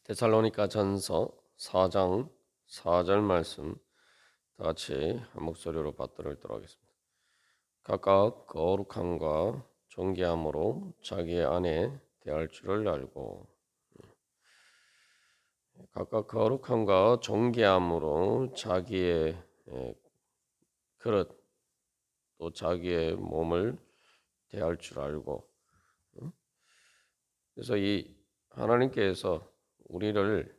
데살로니가 전서 4장 4절 말씀 다 같이 한 목소리로 받들도록 하겠습니다. 각각 거룩함과 존귀함으로 자기의 아내 대할 줄을 알고 각각 거룩함과 존귀함으로 자기의 그릇 또 자기의 몸을 대할 줄 알고 그래서 이 하나님께서 우리를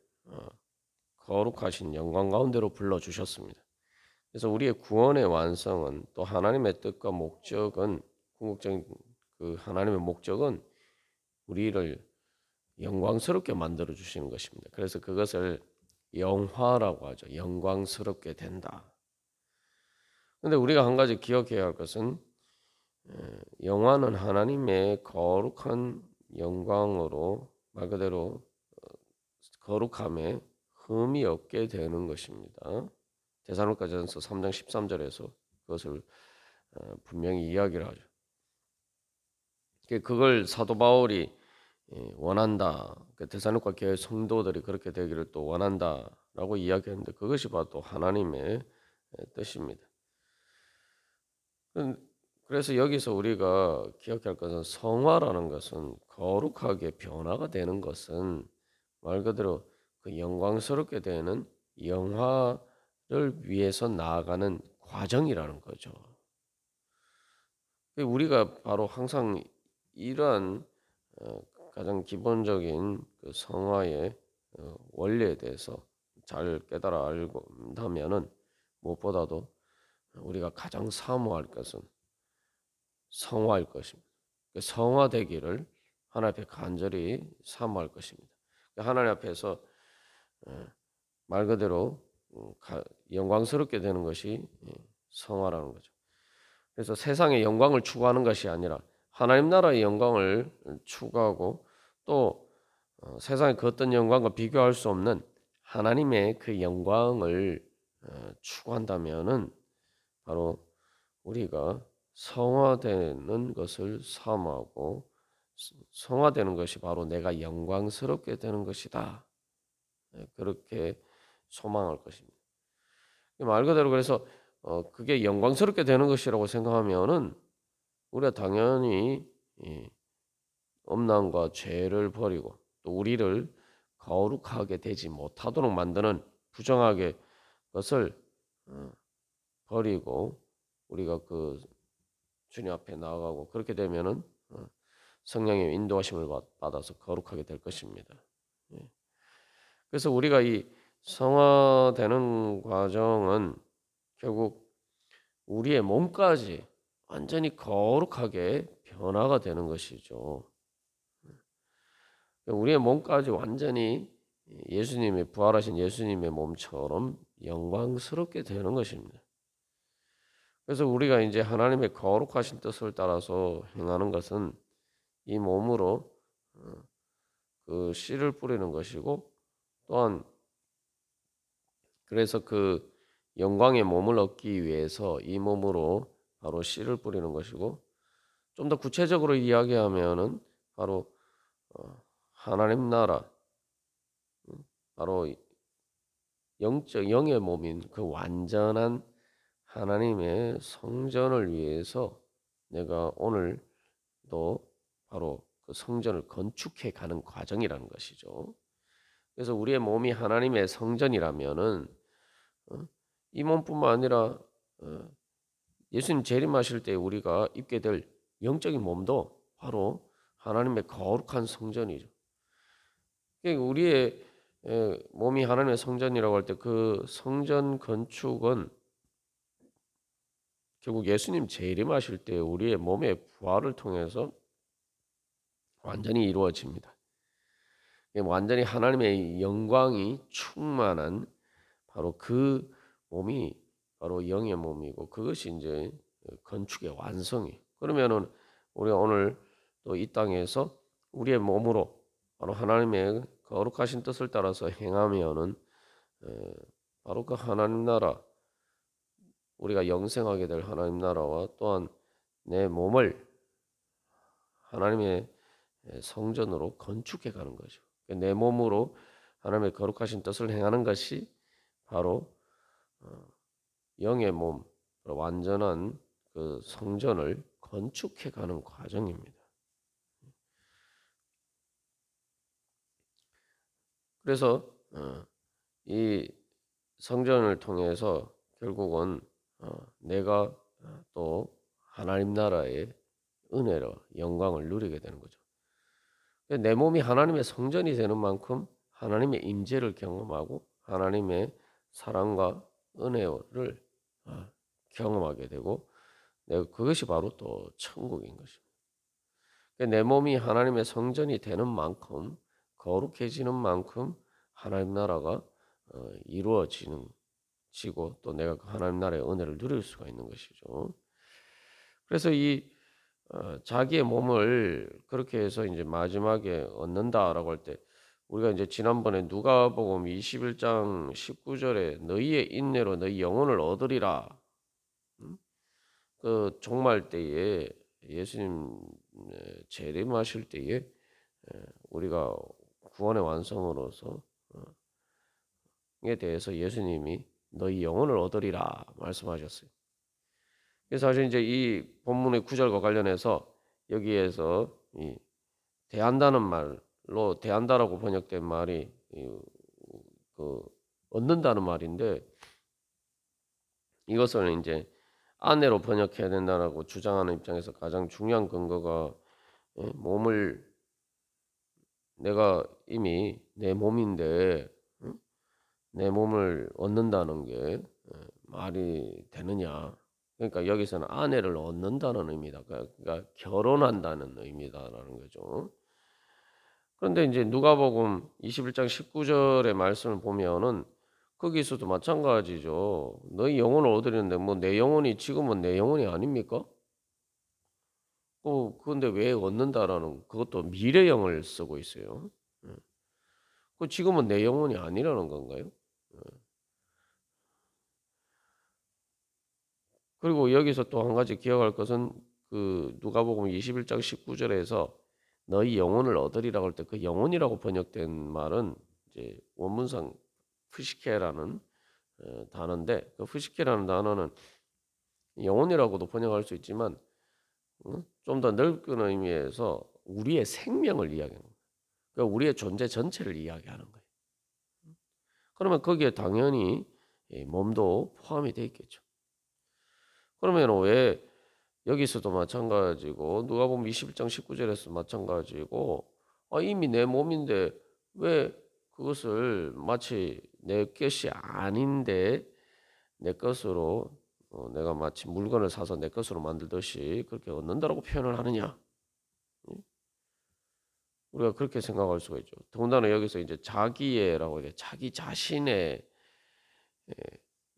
거룩하신 영광 가운데로 불러주셨습니다. 그래서 우리의 구원의 완성은 또 하나님의 뜻과 목적은 궁극적인 그 하나님의 목적은 우리를 영광스럽게 만들어 주시는 것입니다. 그래서 그것을 영화라고 하죠. 영광스럽게 된다. 그런데 우리가 한 가지 기억해야 할 것은 영화는 하나님의 거룩한 영광으로 말 그대로 거룩함에 흠이 없게 되는 것입니다. 데살로니가전서 3장 13절에서 그것을 분명히 이야기를 하죠. 그걸 사도 바울이 원한다. 데살로니가 교회 성도들이 그렇게 되기를 또 원한다라고 이야기했는데 그것이 바로 또 하나님의 뜻입니다. 그래서 여기서 우리가 기억할 것은 성화라는 것은 거룩하게 변화가 되는 것은 말 그대로 그 영광스럽게 되는 영화를 위해서 나아가는 과정이라는 거죠. 우리가 바로 항상 이러한 가장 기본적인 그 성화의 원리에 대해서 잘 깨달아 알고 한다면은 무엇보다도 우리가 가장 사모할 것은 성화일 것입니다. 성화되기를 하나님 앞에 간절히 사모할 것입니다. 하나님 앞에서 말 그대로 영광스럽게 되는 것이 성화라는 거죠. 그래서 세상의 영광을 추구하는 것이 아니라 하나님 나라의 영광을 추구하고 또 세상의 그 어떤 영광과 비교할 수 없는 하나님의 그 영광을 추구한다면은 바로 우리가 성화되는 것을 사모하고 성화되는 것이 바로 내가 영광스럽게 되는 것이다. 그렇게 소망할 것입니다. 말 그대로 그래서 그게 영광스럽게 되는 것이라고 생각하면은 우리가 당연히 엄난과 죄를 버리고 또 우리를 거룩하게 되지 못하도록 만드는 부정하게 것을 버리고 우리가 그 주님 앞에 나아가고 그렇게 되면은 성령의 인도하심을 받아서 거룩하게 될 것입니다. 그래서 우리가 이 성화되는 과정은 결국 우리의 몸까지 완전히 거룩하게 변화가 되는 것이죠. 우리의 몸까지 완전히 예수님의 부활하신 예수님의 몸처럼 영광스럽게 되는 것입니다. 그래서 우리가 이제 하나님의 거룩하신 뜻을 따라서 행하는 것은 이 몸으로 그 씨를 뿌리는 것이고 또한 그래서 그 영광의 몸을 얻기 위해서 이 몸으로 바로 씨를 뿌리는 것이고 좀 더 구체적으로 이야기하면은 바로 하나님 나라 바로 영의 몸인 그 완전한 하나님의 성전을 위해서 내가 오늘도 바로 그 성전을 건축해 가는 과정이라는 것이죠. 그래서 우리의 몸이 하나님의 성전이라면은 이 몸뿐만 아니라 예수님 재림하실 때 우리가 입게 될 영적인 몸도 바로 하나님의 거룩한 성전이죠. 우리의 몸이 하나님의 성전이라고 할 때 그 성전 건축은 결국 예수님 재림하실 때 우리의 몸의 부활을 통해서 완전히 이루어집니다. 완전히 하나님의 영광이 충만한 바로 그 몸이 바로 영의 몸이고 그것이 이제 건축의 완성이. 그러면은 우리가 오늘 또 이 땅에서 우리의 몸으로 바로 하나님의 거룩하신 뜻을 따라서 행하면은 바로 그 하나님 나라 우리가 영생하게 될 하나님 나라와 또한 내 몸을 하나님의 성전으로 건축해 가는 거죠. 내 몸으로 하나님의 거룩하신 뜻을 행하는 것이 바로 영의 몸, 완전한 그 성전을 건축해가는 과정입니다. 그래서 이 성전을 통해서 결국은 내가 또 하나님 나라의 은혜로 영광을 누리게 되는 거죠. 내 몸이 하나님의 성전이 되는 만큼 하나님의 임재를 경험하고 하나님의 사랑과 은혜를 경험하게 되고 내가 그것이 바로 또 천국인 것입니다. 내 몸이 하나님의 성전이 되는 만큼 거룩해지는 만큼 하나님 나라가 이루어지고 또 내가 하나님 나라의 은혜를 누릴 수가 있는 것이죠. 그래서 이 자기의 몸을 그렇게 해서 이제 마지막에 얻는다라고 할 때 우리가 이제 지난번에 누가복음 21장 19절에 너희의 인내로 너희 영혼을 얻으리라. 그 종말 때에 예수님 재림하실 때에 우리가 구원의 완성으로서 에 대해서 예수님이 너희 영혼을 얻으리라 말씀하셨어요. 그래서 사실 이제 이 본문의 구절과 관련해서 여기에서 이 대한다는 말로 대한다라고 번역된 말이 그 얻는다는 말인데 이것을 이제 아내로 번역해야 된다라고 주장하는 입장에서 가장 중요한 근거가 몸을 내가 이미 내 몸인데 내 몸을 얻는다는 게 말이 되느냐. 그러니까 여기서는 아내를 얻는다는 의미다. 그러니까 결혼한다는 의미다라는 거죠. 그런데 이제 누가복음 21장 19절의 말씀을 보면은 거기서도 마찬가지죠. 너희 영혼을 얻으려는데 뭐 내 영혼이 지금은 내 영혼이 아닙니까? 그런데 왜 얻는다라는 그것도 미래형을 쓰고 있어요. 그 지금은 내 영혼이 아니라는 건가요? 그리고 여기서 또 한 가지 기억할 것은 그 누가복음 21장 19절에서 너희 영혼을 얻으리라고 할 때 그 영혼이라고 번역된 말은 이제 원문상 푸시케라는 단어인데 그 푸시케라는 단어는 영혼이라고도 번역할 수 있지만 좀 더 넓은 의미에서 우리의 생명을 이야기하는 거예요. 그러니까 우리의 존재 전체를 이야기하는 거예요. 그러면 거기에 당연히 몸도 포함이 되어 있겠죠. 그러면 왜 여기서도 마찬가지고 누가복음 21장 19절에서 마찬가지고 이미 내 몸인데 왜 그것을 마치 내 것이 아닌데 내 것으로 내가 마치 물건을 사서 내 것으로 만들듯이 그렇게 얻는다라고 표현을 하느냐? 우리가 그렇게 생각할 수가 있죠. 더군다나 여기서 이제 자기애라고 이제 자기 자신의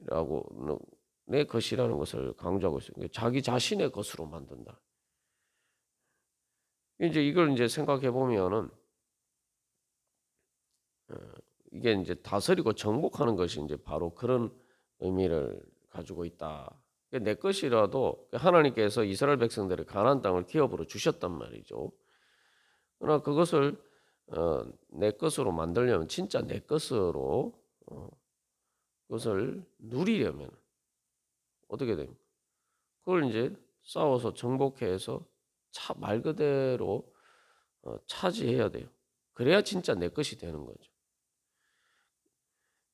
라고 내 것이라는 것을 강조하고 있어요. 자기 자신의 것으로 만든다. 이제 이걸 이제 생각해 보면은 이게 이제 다스리고 정복하는 것이 이제 바로 그런 의미를 가지고 있다. 내 것이라도 하나님께서 이스라엘 백성들의 가나안 땅을 기업으로 주셨단 말이죠. 그러나 그것을 내 것으로 만들려면 진짜 내 것으로 그것을 누리려면 어떻게 됩니까? 그걸 이제 싸워서 정복해서 말 그대로 차지해야 돼요. 그래야 진짜 내 것이 되는 거죠.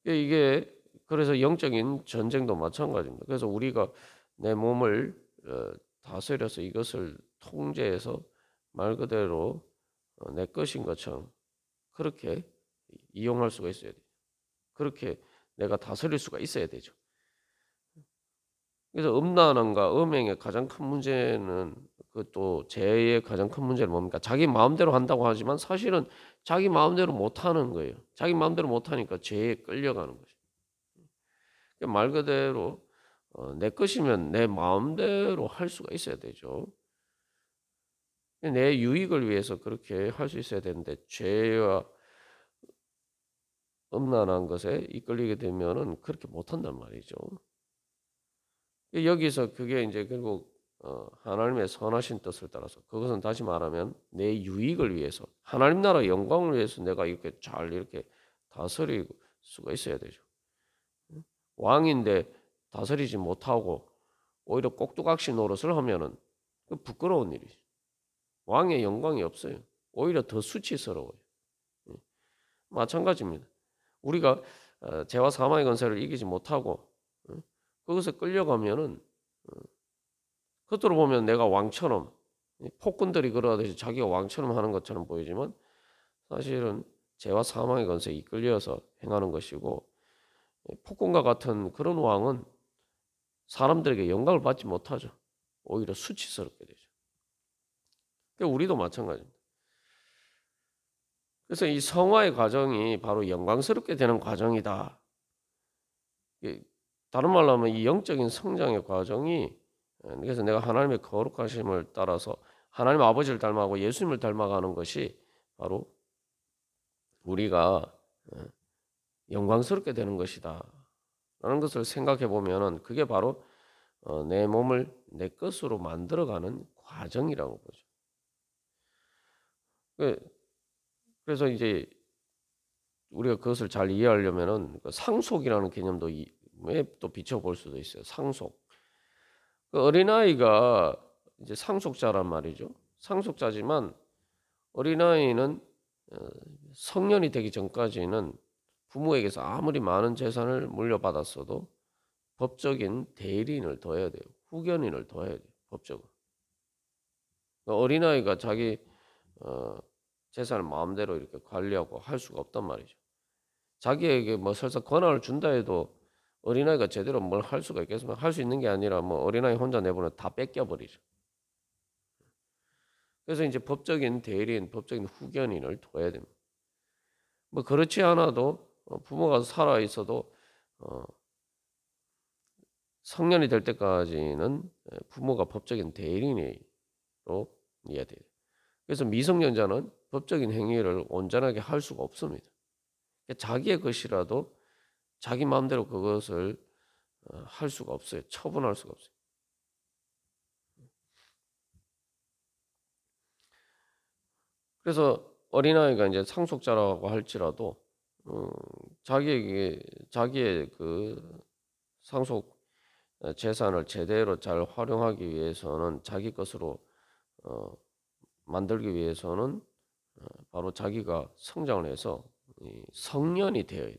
이게 그래서 영적인 전쟁도 마찬가지입니다. 그래서 우리가 내 몸을 다스려서 이것을 통제해서 말 그대로 내 것인 것처럼 그렇게 이용할 수가 있어야 돼요. 그렇게 내가 다스릴 수가 있어야 되죠. 그래서 음란함과 음행의 가장 큰 문제는 그 또 죄의 가장 큰 문제는 뭡니까? 자기 마음대로 한다고 하지만 사실은 자기 마음대로 못 하는 거예요. 자기 마음대로 못 하니까 죄에 끌려가는 거죠. 말 그대로 내 것이면 내 마음대로 할 수가 있어야 되죠. 내 유익을 위해서 그렇게 할 수 있어야 되는데 죄와 음란한 것에 이끌리게 되면은 그렇게 못 한단 말이죠. 여기서 그게 이제 결국 하나님의 선하신 뜻을 따라서 그것은 다시 말하면 내 유익을 위해서 하나님 나라 영광을 위해서 내가 이렇게 잘 이렇게 다스릴 수가 있어야 되죠. 왕인데 다스리지 못하고 오히려 꼭두각시 노릇을 하면은 그 부끄러운 일이죠. 왕의 영광이 없어요. 오히려 더 수치스러워요. 마찬가지입니다. 우리가 죄와 사망의 권세를 이기지 못하고 그것에 끌려가면은 겉으로 보면 내가 왕처럼 폭군들이 그러듯이 자기가 왕처럼 하는 것처럼 보이지만 사실은 죄와 사망의 권세에 이끌려서 행하는 것이고 폭군과 같은 그런 왕은 사람들에게 영광을 받지 못하죠. 오히려 수치스럽게 되죠. 우리도 마찬가지입니다. 그래서 이 성화의 과정이 바로 영광스럽게 되는 과정이다. 다른 말로 하면 이 영적인 성장의 과정이 그래서 내가 하나님의 거룩하심을 따라서 하나님 아버지를 닮아가고 예수님을 닮아가는 것이 바로 우리가 영광스럽게 되는 것이다 라는 것을 생각해 보면 그게 바로 내 몸을 내 것으로 만들어가는 과정이라고 보죠. 그래서 이제 우리가 그것을 잘 이해하려면은 상속이라는 개념도 또 비춰볼 수도 있어요. 상속. 그 어린아이가 이제 상속자란 말이죠. 상속자지만 어린아이는 성년이 되기 전까지는 부모에게서 아무리 많은 재산을 물려받았어도 법적인 대리인을 둬야 돼요. 후견인을 둬야 돼요. 법적으로. 어린아이가 자기 재산을 마음대로 이렇게 관리하고 할 수가 없단 말이죠. 자기에게 뭐 설사 권한을 준다 해도 어린아이가 제대로 뭘 할 수가 있겠습니까? 할 수 있는 게 아니라 뭐 어린아이 혼자 내보면 다 뺏겨버리죠. 그래서 이제 법적인 대리인, 법적인 후견인을 둬야 됩니다. 뭐 그렇지 않아도 부모가 살아 있어도 성년이 될 때까지는 부모가 법적인 대리인으로 이해돼요. 그래서 미성년자는 법적인 행위를 온전하게 할 수가 없습니다. 자기의 것이라도 자기 마음대로 그것을 할 수가 없어요. 처분할 수가 없어요. 그래서 어린아이가 이제 상속자라고 할지라도 자기의 그 상속 재산을 제대로 잘 활용하기 위해서는 자기 것으로 만들기 위해서는 바로 자기가 성장을 해서 성년이 되어야 돼요.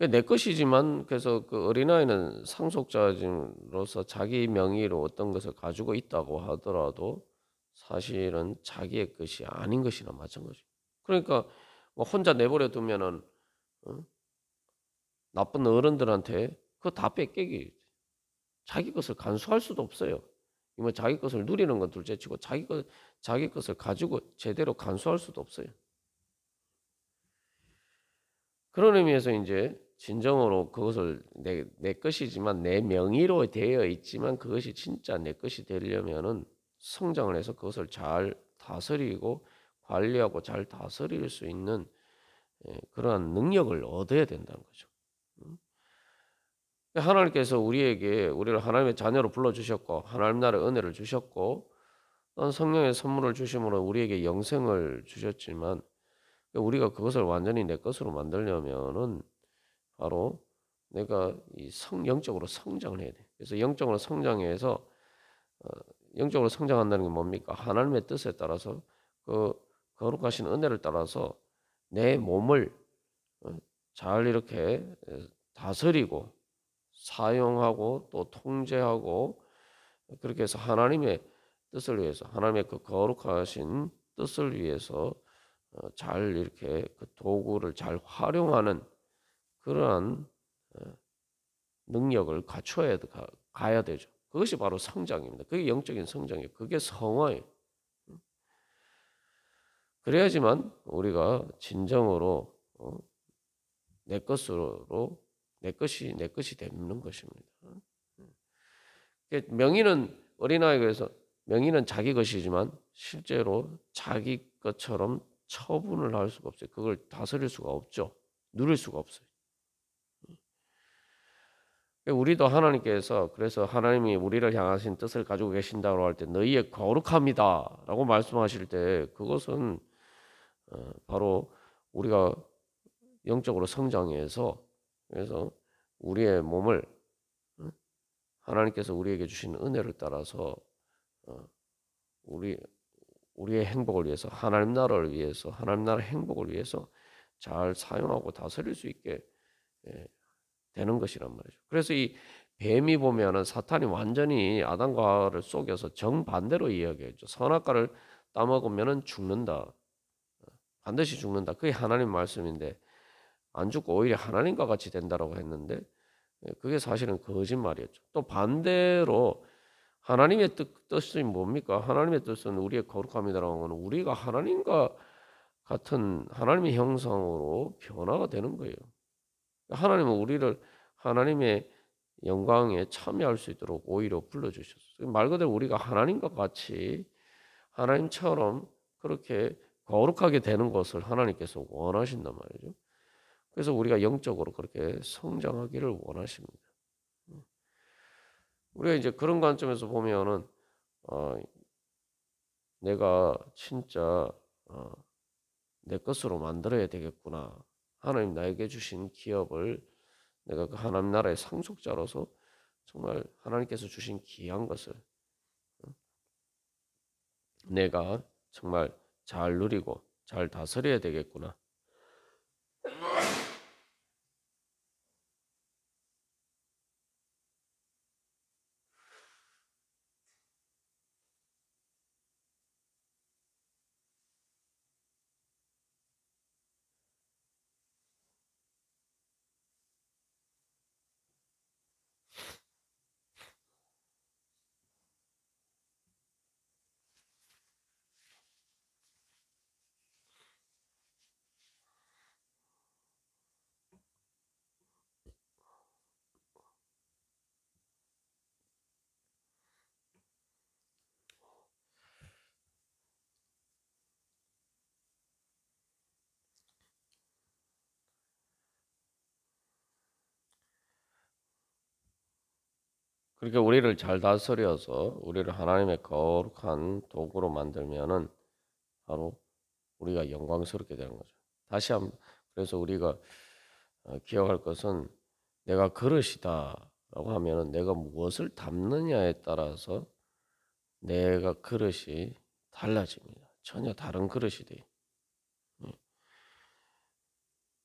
내 것이지만 그래서 그 어린아이는 상속자로서 자기 명의로 어떤 것을 가지고 있다고 하더라도 사실은 자기의 것이 아닌 것이나 마찬가지. 그러니까 뭐 혼자 내버려 두면은 나쁜 어른들한테 그거 다 뺏기기. 자기 것을 간수할 수도 없어요. 뭐 자기 것을 누리는 건 둘째치고 자기 것을 가지고 제대로 간수할 수도 없어요. 그런 의미에서 이제 진정으로 그것을 내 것이지만 내 명의로 되어 있지만 그것이 진짜 내 것이 되려면은 성장을 해서 그것을 잘 다스리고 관리하고 잘 다스릴 수 있는 그러한 능력을 얻어야 된다는 거죠. 하나님께서 우리를 하나님의 자녀로 불러주셨고 하나님 나라의 은혜를 주셨고 성령의 선물을 주심으로 우리에게 영생을 주셨지만 우리가 그것을 완전히 내 것으로 만들려면은 바로 내가 영적으로 성장을 해야 돼. 그래서 영적으로 성장해서 영적으로 성장한다는 게 뭡니까? 하나님의 뜻에 따라서 그 거룩하신 은혜를 따라서 내 몸을 잘 이렇게 다스리고 사용하고 또 통제하고 그렇게 해서 하나님의 뜻을 위해서 하나님의 그 거룩하신 뜻을 위해서 잘 이렇게 그 도구를 잘 활용하는 그러한 능력을 갖춰야 가야 되죠. 그것이 바로 성장입니다. 그게 영적인 성장이에요. 그게 성화예요. 그래야지만 우리가 진정으로 내 것이 되는 것입니다. 명의는 어린아이에서 명의는 자기 것이지만 실제로 자기 것처럼 처분을 할 수가 없어요. 그걸 다스릴 수가 없죠. 누릴 수가 없어요. 우리도 하나님께서 그래서 하나님이 우리를 향하신 뜻을 가지고 계신다고 할 때 너희의 거룩합니다 라고 말씀하실 때 그것은 바로 우리가 영적으로 성장해서 그래서 우리의 몸을 하나님께서 우리에게 주신 은혜를 따라서 우리 우리의 행복을 위해서 하나님 나라를 위해서 하나님 나라의 행복을 위해서 잘 사용하고 다스릴 수 있게 되는 것이란 말이죠. 그래서 이 뱀이 보면은 사탄이 완전히 아담과 하와를 속여서 정반대로 이야기했죠. 선악과를 따먹으면은 죽는다. 반드시 죽는다. 그게 하나님 말씀인데 안 죽고 오히려 하나님과 같이 된다라고 했는데 그게 사실은 거짓말이었죠. 또 반대로 하나님의 뜻이 뭡니까? 하나님의 뜻은 우리의 거룩함이라는 것은 우리가 하나님과 같은 하나님의 형상으로 변화가 되는 거예요. 하나님은 우리를 하나님의 영광에 참여할 수 있도록 오히려 불러주셨어요. 말 그대로 우리가 하나님과 같이 하나님처럼 그렇게 거룩하게 되는 것을 하나님께서 원하신단 말이죠. 그래서 우리가 영적으로 그렇게 성장하기를 원하십니다. 우리가 이제 그런 관점에서 보면은 내가 진짜 내 것으로 만들어야 되겠구나. 하나님 나에게 주신 기업을 내가 그 하나님 나라의 상속자로서 정말 하나님께서 주신 귀한 것을 내가 정말 잘 누리고 잘 다스려야 되겠구나. 그렇게 우리를 잘 다스려서 우리를 하나님의 거룩한 도구로 만들면은 바로 우리가 영광스럽게 되는 거죠. 다시 한번 그래서 우리가 기억할 것은 내가 그릇이다라고 하면은 내가 무엇을 담느냐에 따라서 내가 그릇이 달라집니다. 전혀 다른 그릇이 돼요.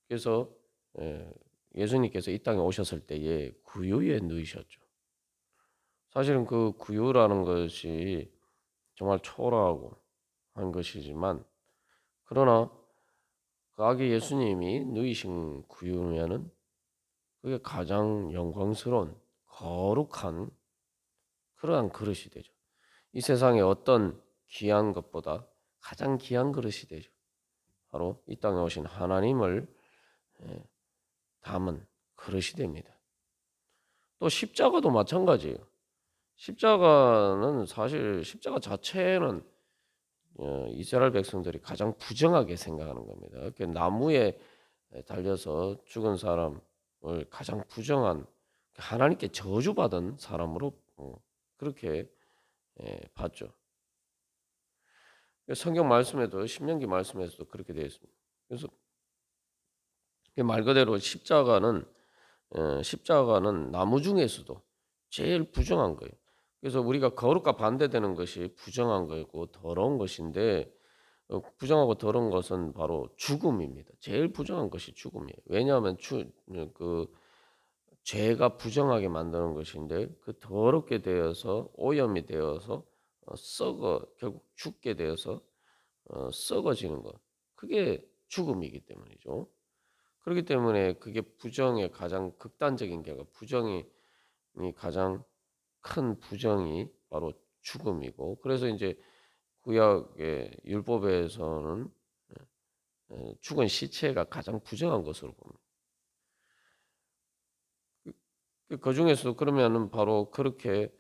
그래서 예수님께서 이 땅에 오셨을 때에 구유에 누이셨죠. 사실은 그 구유라는 것이 정말 초라하고 한 것이지만 그러나 그 아기 예수님이 누이신 구유면은 그게 가장 영광스러운 거룩한 그러한 그릇이 되죠. 이 세상에 어떤 귀한 것보다 가장 귀한 그릇이 되죠. 바로 이 땅에 오신 하나님을 담은 그릇이 됩니다. 또 십자가도 마찬가지예요. 십자가는 사실 십자가 자체는 이스라엘 백성들이 가장 부정하게 생각하는 겁니다. 그 나무에 달려서 죽은 사람을 가장 부정한 하나님께 저주받은 사람으로 그렇게 봤죠. 성경 말씀에도 신명기 말씀에서도 그렇게 되어 있습니다. 그래서 말 그대로 십자가는 나무 중에서도 제일 부정한 거예요. 그래서 우리가 거룩과 반대되는 것이 부정한 거고 더러운 것인데 부정하고 더러운 것은 바로 죽음입니다. 제일 부정한 것이 죽음이에요. 왜냐하면 그 죄가 부정하게 만드는 것인데 그 더럽게 되어서 오염이 되어서 결국 죽게 되어서 썩어지는 것. 그게 죽음이기 때문이죠. 그렇기 때문에 그게 부정의 가장 극단적인 결과, 부정이 가장 큰 부정이 바로 죽음이고, 그래서 이제 구약의 율법에서는 죽은 시체가 가장 부정한 것으로 봅니다. 그 중에서도 그러면은 바로 그렇게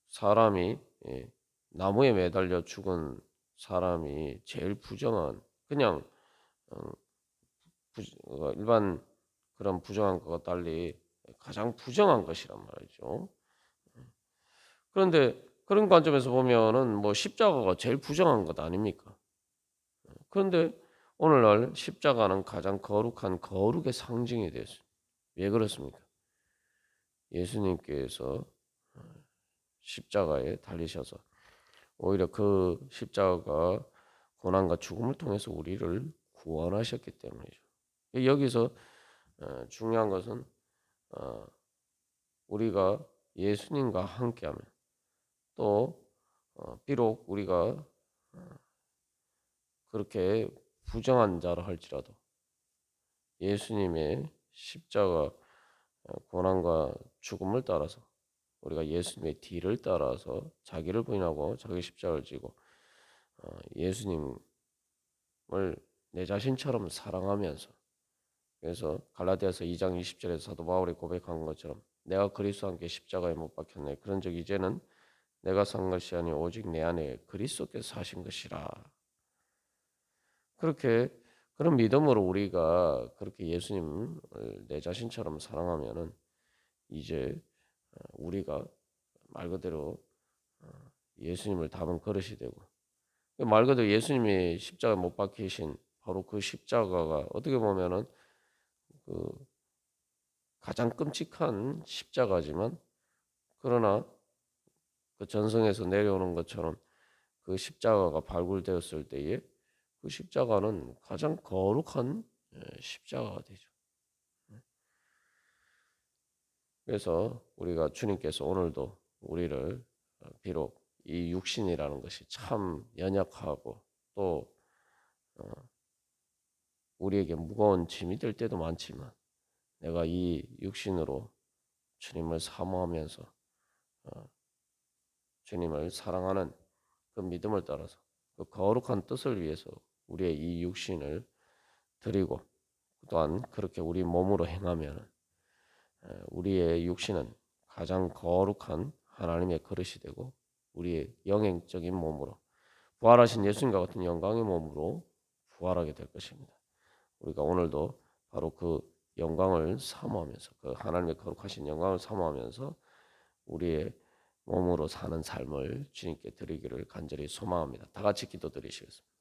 사람이 나무에 매달려 죽은 사람이 제일 부정한 그냥 일반 그런 부정한 것과 달리 가장 부정한 것이란 말이죠. 그런데 그런 관점에서 보면은 뭐 십자가가 제일 부정한 것 아닙니까? 그런데 오늘날 십자가는 가장 거룩한 거룩의 상징이 됐어요. 왜 그렇습니까? 예수님께서 십자가에 달리셔서 오히려 그 십자가 고난과 죽음을 통해서 우리를 구원하셨기 때문이죠. 여기서 중요한 것은 우리가 예수님과 함께하면 또 비록 우리가 그렇게 부정한 자라 할지라도 예수님의 십자가 고난과 죽음을 따라서 우리가 예수님의 뒤를 따라서 자기를 부인하고 자기 십자가를 지고 예수님을 내 자신처럼 사랑하면서 그래서 갈라디아서 2장 20절에서 사도 바울이 고백한 것처럼 내가 그리스도와 함께 십자가에 못 박혔네. 그런즉 이제는 내가 산 것이 아니 오직 내 안에 그리스도께서 사신 것이라. 그렇게 그런 믿음으로 우리가 그렇게 예수님을 내 자신처럼 사랑하면은 이제 우리가 말 그대로 예수님을 담은 그릇이 되고 말 그대로 예수님이 십자가에 못 박히신 바로 그 십자가가 어떻게 보면은 그 가장 끔찍한 십자가지만 그러나 그 전성에서 내려오는 것처럼 그 십자가가 발굴되었을 때에 그 십자가는 가장 거룩한 십자가가 되죠. 그래서 우리가 주님께서 오늘도 우리를 비록 이 육신이라는 것이 참 연약하고 또 우리에게 무거운 짐이 될 때도 많지만 내가 이 육신으로 주님을 사모하면서 주님을 사랑하는 그 믿음을 따라서 그 거룩한 뜻을 위해서 우리의 이 육신을 드리고 또한 그렇게 우리 몸으로 행하면 우리의 육신은 가장 거룩한 하나님의 그릇이 되고 우리의 영행적인 몸으로 부활하신 예수님과 같은 영광의 몸으로 부활하게 될 것입니다. 우리가 오늘도 바로 그 영광을 사모하면서 그 하나님의 거룩하신 영광을 사모하면서 우리의 몸으로 사는 삶을 주님께 드리기를 간절히 소망합니다. 다 같이 기도드리시겠습니다.